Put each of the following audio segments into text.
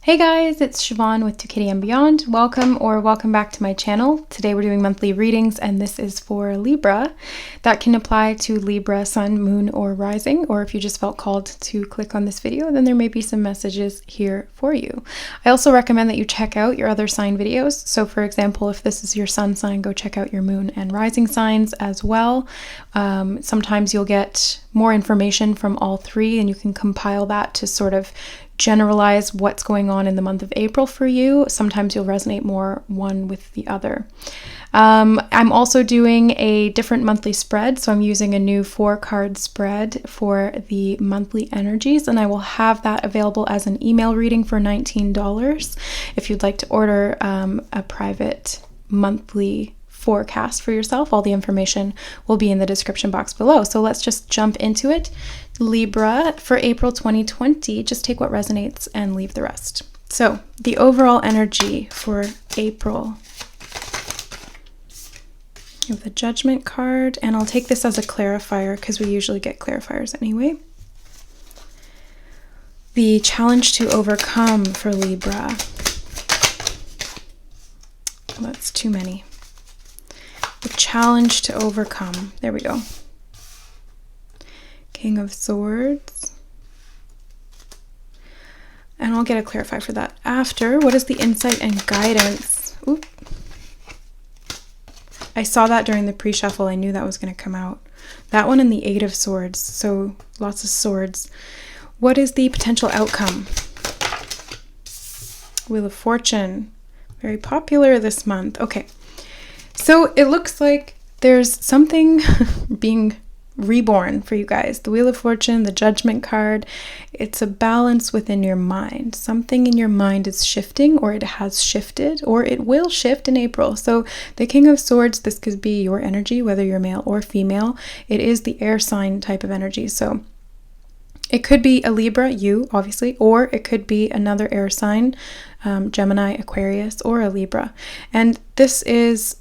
Hey guys, it's Siobhan with 2Kitty and Beyond. Welcome back to my channel. Today we're doing monthly readings and this is for Libra. That can apply to Libra, Sun, Moon, or Rising, or if you just felt called to click on this video, then there may be some messages here for you. I also recommend that you check out your other sign videos. So for example, if this is your Sun sign, go check out your Moon and Rising signs as well. Sometimes you'll get more information from all three and you can compile that to sort of generalize what's going on in the month of April for you. Sometimes you'll resonate more one with the other. I'm also doing a different monthly spread, so I'm using a new 4-card spread for the monthly energies, and I will have that available as an email reading for $19 if you'd like to order a private monthly forecast for yourself. All the information will be in the description box below. So let's just jump into it. Libra for April 2020, just take what resonates and leave the rest. So the overall energy for April. You have the Judgment card, and I'll take this as a clarifier because we usually get clarifiers anyway. The challenge to overcome for Libra. That's too many. The challenge to overcome. There we go. King of Swords. And I'll get a clarifier for that after. What is the insight and guidance? Oop. I saw that during the pre-shuffle. I knew that was going to come out. That one and the 8 of Swords. So lots of swords. What is the potential outcome? Wheel of Fortune. Very popular this month. Okay. So it looks like there's something being reborn for you guys. The Wheel of Fortune, the Judgment card, it's a balance within your mind. Something in your mind is shifting, or it has shifted, or it will shift in April. So the King of Swords, this could be your energy, whether you're male or female. It is the air sign type of energy. So it could be a Libra, you obviously, or it could be another air sign, Gemini, Aquarius, or a Libra. And this is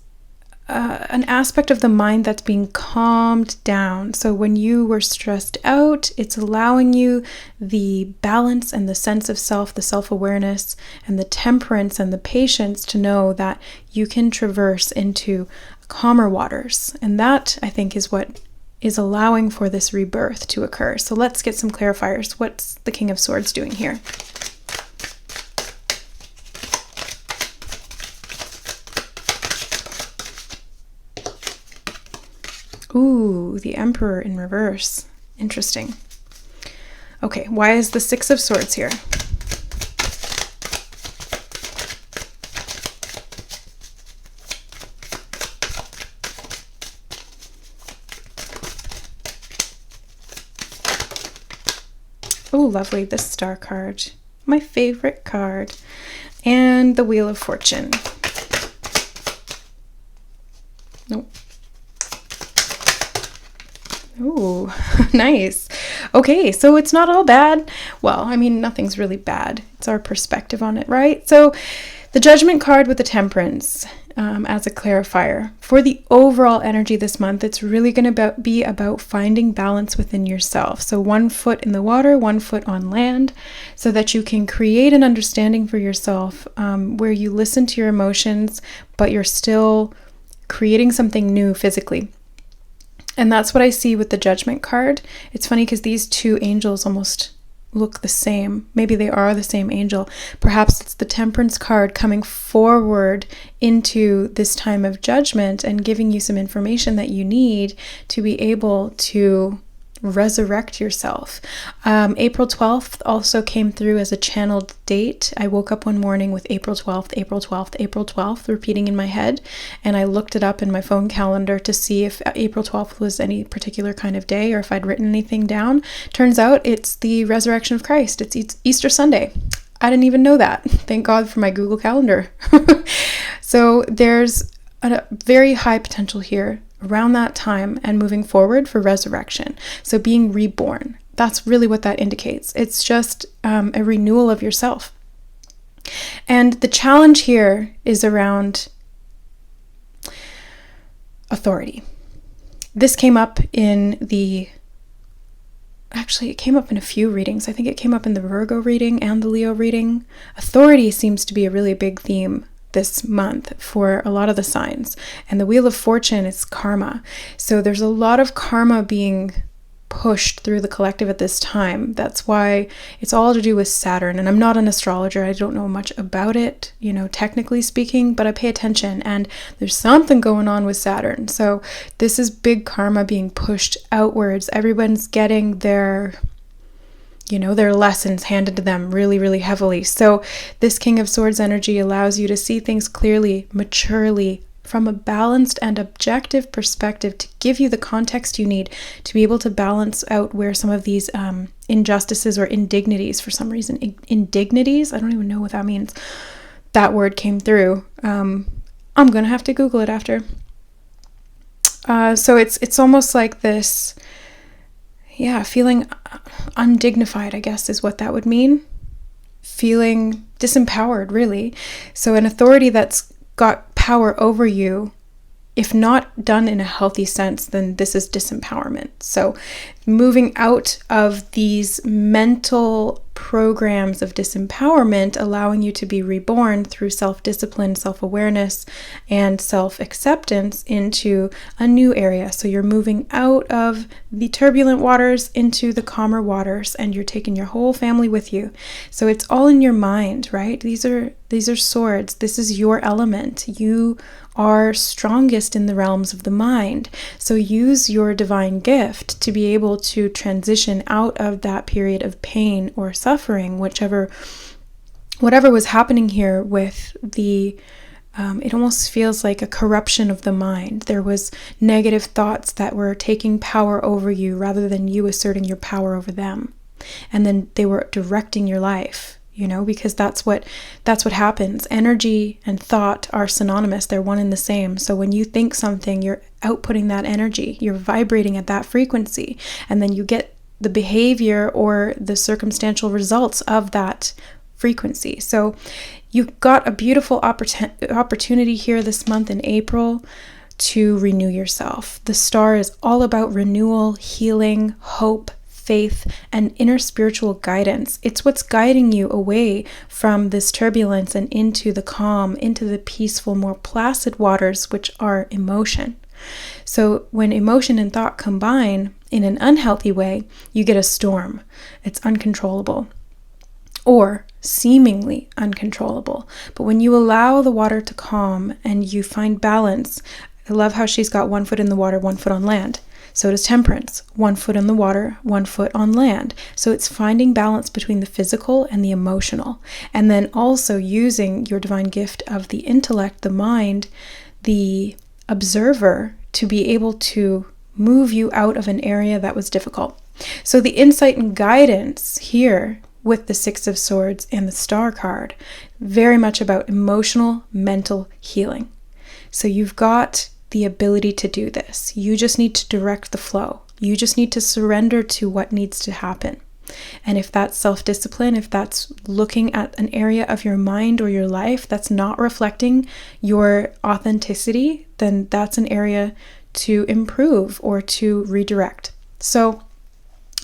an aspect of the mind that's being calmed down. So when you were stressed out, it's allowing you the balance and the sense of self, the self-awareness and the temperance and the patience to know that you can traverse into calmer waters. And that, I think, is what is allowing for this rebirth to occur. So let's get some clarifiers. What's the King of Swords doing here? Ooh, the Emperor in reverse. Interesting. Okay, why is the 6 of Swords here? Oh, lovely, the Star card. My favorite card. And the Wheel of Fortune. Nope. Ooh, nice. Okay, so it's not all bad. Well, I mean, nothing's really bad. It's our perspective on it, right? So the Judgment card with the Temperance as a clarifier. For the overall energy this month, it's really going to be about finding balance within yourself. So 1 foot in the water, 1 foot on land, so that you can create an understanding for yourself where you listen to your emotions, but you're still creating something new physically. And that's what I see with the Judgment card. It's funny because these two angels almost look the same. Maybe they are the same angel. Perhaps it's the Temperance card coming forward into this time of judgment and giving you some information that you need to be able to resurrect yourself. April 12th also came through as a channeled date. I woke up one morning with April 12th, April 12th, April 12th repeating in my head, and I looked it up in my phone calendar to see if April 12th was any particular kind of day or if I'd written anything down. Turns out it's the resurrection of Christ. It's Easter Sunday. I didn't even know that. Thank God for my Google Calendar. So there's a very high potential here around that time and moving forward for resurrection. So being reborn, that's really what that indicates. It's just a renewal of yourself. And the challenge here is around authority. This came up in the actually, it came up in a few readings. I think it came up in the Virgo reading and the Leo reading. Authority seems to be a really big theme this month for a lot of the signs. And the Wheel of Fortune is karma. So there's a lot of karma being pushed through the collective at this time. That's why it's all to do with Saturn. And I'm not an astrologer. I don't know much about it, technically speaking, but I pay attention, and there's something going on with Saturn. So this is big karma being pushed outwards. Everyone's getting their lessons handed to them really, really heavily. So this King of Swords energy allows you to see things clearly, maturely, from a balanced and objective perspective, to give you the context you need to be able to balance out where some of these injustices or indignities, for some reason, indignities, I don't even know what that means, that word came through. I'm going to have to Google it after. So it's almost like this, feeling undignified, I guess, is what that would mean. Feeling disempowered, really. So an authority that's got power over you, if not done in a healthy sense, then this is disempowerment. So moving out of these mental programs of disempowerment, allowing you to be reborn through self-discipline, self-awareness, and self-acceptance into a new area. So you're moving out of the turbulent waters into the calmer waters, and you're taking your whole family with you. So it's all in your mind, right? These are swords. This is your element. You are strongest in the realms of the mind. So use your divine gift to be able to transition out of that period of pain or suffering, whatever was happening here with the it almost feels like a corruption of the mind. There was negative thoughts that were taking power over you rather than you asserting your power over them. And then they were directing your life, because that's what happens. Energy and thought are synonymous. They're one and the same. So when you think something, you're outputting that energy. You're vibrating at that frequency. And then you get the behavior or the circumstantial results of that frequency. So you've got a beautiful opportunity here this month in April to renew yourself. The star is all about renewal, healing, hope, faith, and inner spiritual guidance. It's what's guiding you away from this turbulence and into the calm, into the peaceful, more placid waters, which are emotion. So when emotion and thought combine in an unhealthy way, you get a storm. It's uncontrollable, or seemingly uncontrollable. But when you allow the water to calm and you find balance, I love how she's got 1 foot in the water, 1 foot on land. So does Temperance, 1 foot in the water, 1 foot on land. So it's finding balance between the physical and the emotional. And then also using your divine gift of the intellect, the mind, the observer, to be able to move you out of an area that was difficult. So the insight and guidance here with the Six of Swords and the Star card, very much about emotional, mental healing. So you've got the ability to do this. You just need to direct the flow. You just need to surrender to what needs to happen. And if that's self-discipline, if that's looking at an area of your mind or your life that's not reflecting your authenticity, then that's an area to improve or to redirect. So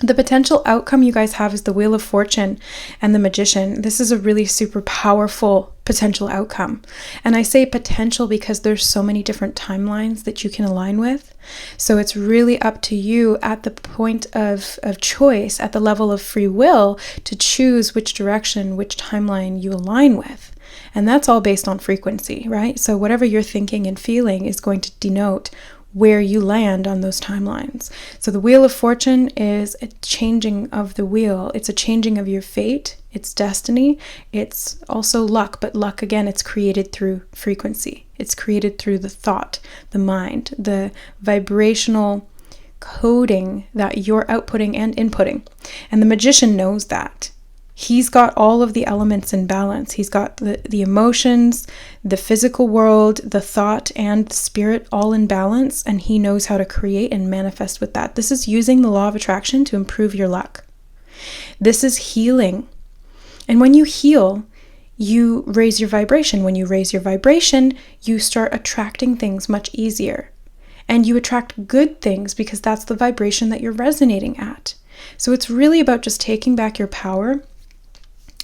the potential outcome you guys have is the Wheel of Fortune and the Magician. This is a really super powerful potential outcome. And I say potential because there's so many different timelines that you can align with. So it's really up to you at the point of choice, at the level of free will, to choose which direction, which timeline you align with. And that's all based on frequency, right? So whatever you're thinking and feeling is going to denote where you land on those timelines. So the Wheel of Fortune is a changing of the wheel. It's a changing of your fate. It's destiny. It's also luck, but luck, again, it's created through frequency. It's created through the thought, the mind, the vibrational coding that you're outputting and inputting. And the Magician knows that. He's got all of the elements in balance. He's got the emotions, the physical world, the thought, and the spirit all in balance, and he knows how to create and manifest with that. This is using the law of attraction to improve your luck. This is healing. And when you heal, you raise your vibration. When you raise your vibration, you start attracting things much easier. And you attract good things because that's the vibration that you're resonating at. So it's really about just taking back your power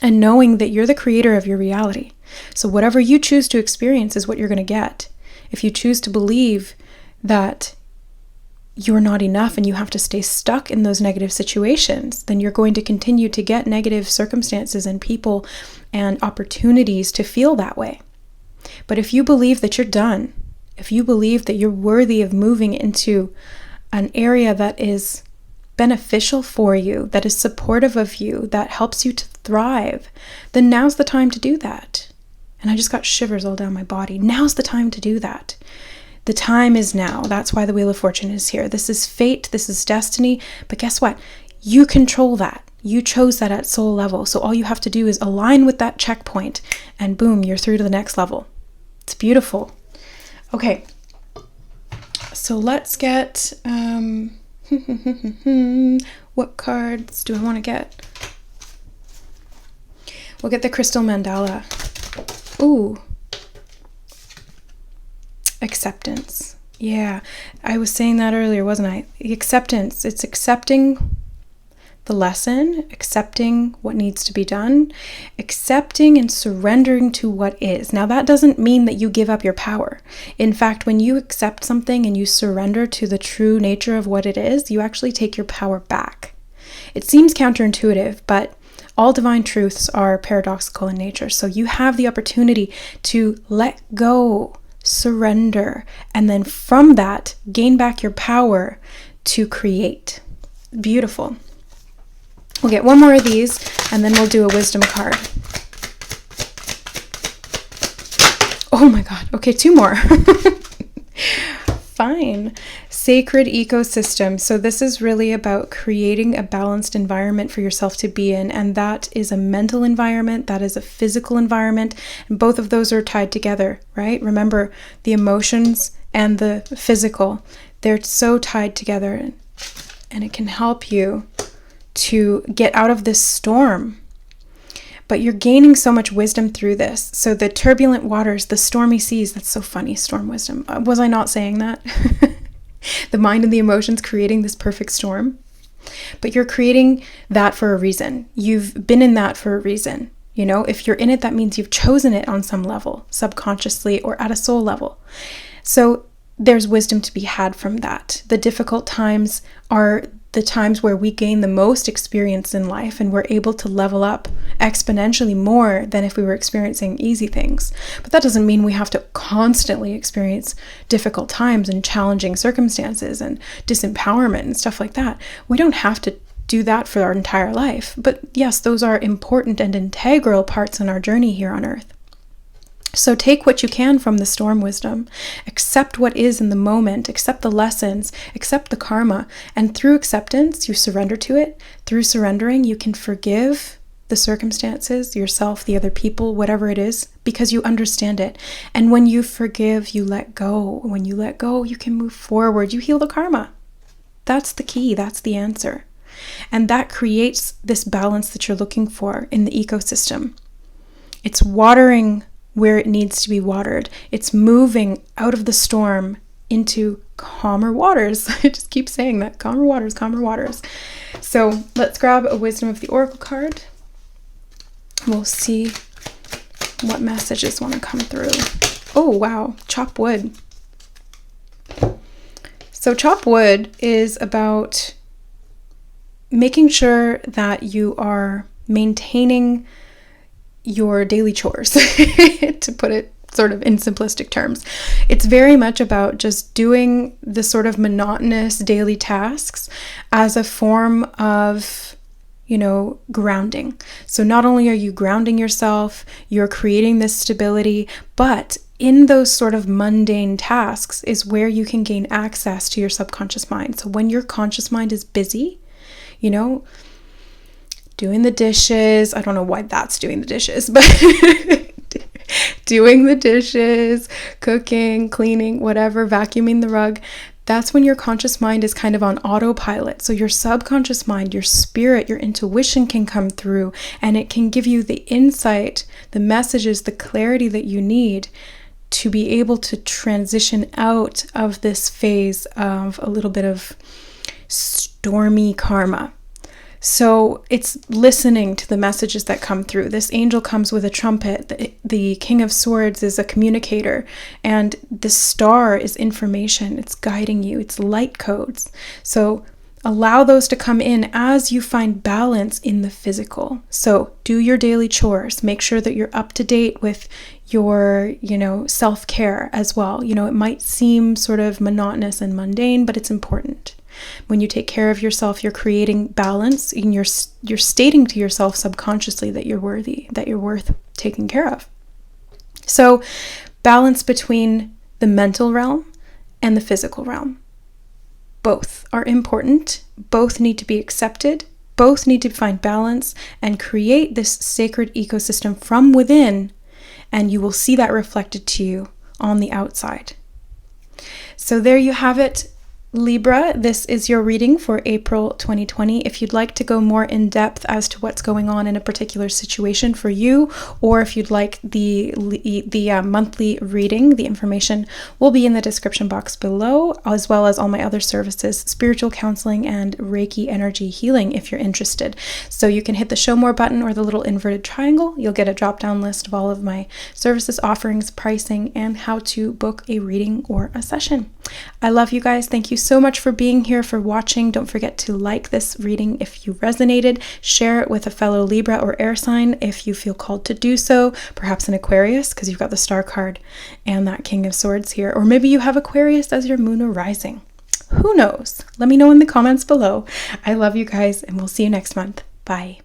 and knowing that you're the creator of your reality. So whatever you choose to experience is what you're going to get. If you choose to believe that you're not enough and you have to stay stuck in those negative situations, then you're going to continue to get negative circumstances and people and opportunities to feel that way. But if you believe that you're done, if you believe that you're worthy of moving into an area that is beneficial for you, that is supportive of you, that helps you to thrive, then now's the time to do that. And I just got shivers all down my body. Now's the time to do that. The time is now. That's why the Wheel of Fortune is here. This is fate. This is destiny. But guess what? You control that. You chose that at soul level. So all you have to do is align with that checkpoint and boom, you're through to the next level. It's beautiful. Okay. So let's get, what cards do I want to get? We'll get the Crystal Mandala. Ooh. Acceptance. Yeah, I was saying that earlier, wasn't I? Acceptance. It's accepting the lesson, accepting what needs to be done, accepting and surrendering to what is. Now, that doesn't mean that you give up your power. In fact, when you accept something and you surrender to the true nature of what it is, you actually take your power back. It seems counterintuitive, but all divine truths are paradoxical in nature. So you have the opportunity to let go, surrender, and then from that, gain back your power to create. Beautiful. We'll get one more of these, and then we'll do a wisdom card. Oh my God. Okay, two more. Fine. Sacred ecosystem. So this is really about creating a balanced environment for yourself to be in. And that is a mental environment. That is a physical environment. And both of those are tied together, right? Remember, the emotions and the physical, they're so tied together. And it can help you to get out of this storm. But you're gaining so much wisdom through this. So the turbulent waters, the stormy seas, that's so funny, storm wisdom. Was I not saying that? The mind and the emotions creating this perfect storm. But you're creating that for a reason. You've been in that for a reason. You know, if you're in it, that means you've chosen it on some level, subconsciously or at a soul level. So there's wisdom to be had from that. The difficult times are the times where we gain the most experience in life and we're able to level up exponentially more than if we were experiencing easy things. But that doesn't mean we have to constantly experience difficult times and challenging circumstances and disempowerment and stuff like that. We don't have to do that for our entire life. But yes, those are important and integral parts in our journey here on Earth. So take what you can from the storm wisdom, accept what is in the moment, accept the lessons, accept the karma, and through acceptance, you surrender to it. Through surrendering, you can forgive the circumstances, yourself, the other people, whatever it is, because you understand it. And when you forgive, you let go. When you let go, you can move forward. You heal the karma. That's the key. That's the answer. And that creates this balance that you're looking for in the ecosystem. It's watering where it needs to be watered. It's moving out of the storm into calmer waters. I just keep saying that. Calmer waters, calmer waters. So let's grab a Wisdom of the Oracle card. We'll see what messages want to come through. Oh, wow. Chop wood. So chop wood is about making sure that you are maintaining your daily chores, to put it sort of in simplistic terms. It's very much about just doing the sort of monotonous daily tasks as a form of, grounding. So not only are you grounding yourself, you're creating this stability, but in those sort of mundane tasks is where you can gain access to your subconscious mind. So when your conscious mind is busy, doing the dishes, I don't know why that's doing the dishes, but doing the dishes, cooking, cleaning, whatever, vacuuming the rug, that's when your conscious mind is kind of on autopilot. So your subconscious mind, your spirit, your intuition can come through and it can give you the insight, the messages, the clarity that you need to be able to transition out of this phase of a little bit of stormy karma. So it's listening to the messages that come through. This angel comes with a trumpet. The King of Swords is a communicator. And the star is information. It's guiding you. It's light codes. So allow those to come in as you find balance in the physical. So do your daily chores. Make sure that you're up to date with your, self-care as well. It might seem sort of monotonous and mundane, but it's important. When you take care of yourself, you're creating balance, and you're stating to yourself subconsciously that you're worthy, that you're worth taking care of. So balance between the mental realm and the physical realm. Both are important. Both need to be accepted. Both need to find balance and create this sacred ecosystem from within, and you will see that reflected to you on the outside. So there you have it. Libra, this is your reading for April 2020. If you'd like to go more in depth as to what's going on in a particular situation for you, or if you'd like the monthly reading, the information will be in the description box below, as well as all my other services, spiritual counseling and Reiki energy healing if you're interested. So you can hit the show more button or the little inverted triangle. You'll get a drop-down list of all of my services, offerings, pricing, and how to book a reading or a session. I love you guys. Thank you so much for being here, for watching. Don't forget to like this reading if you resonated. Share it with a fellow Libra or air sign if you feel called to do so. Perhaps an Aquarius, because you've got the star card and that King of Swords here. Or maybe you have Aquarius as your moon or rising. Who knows? Let me know in the comments below. I love you guys, and we'll see you next month. Bye.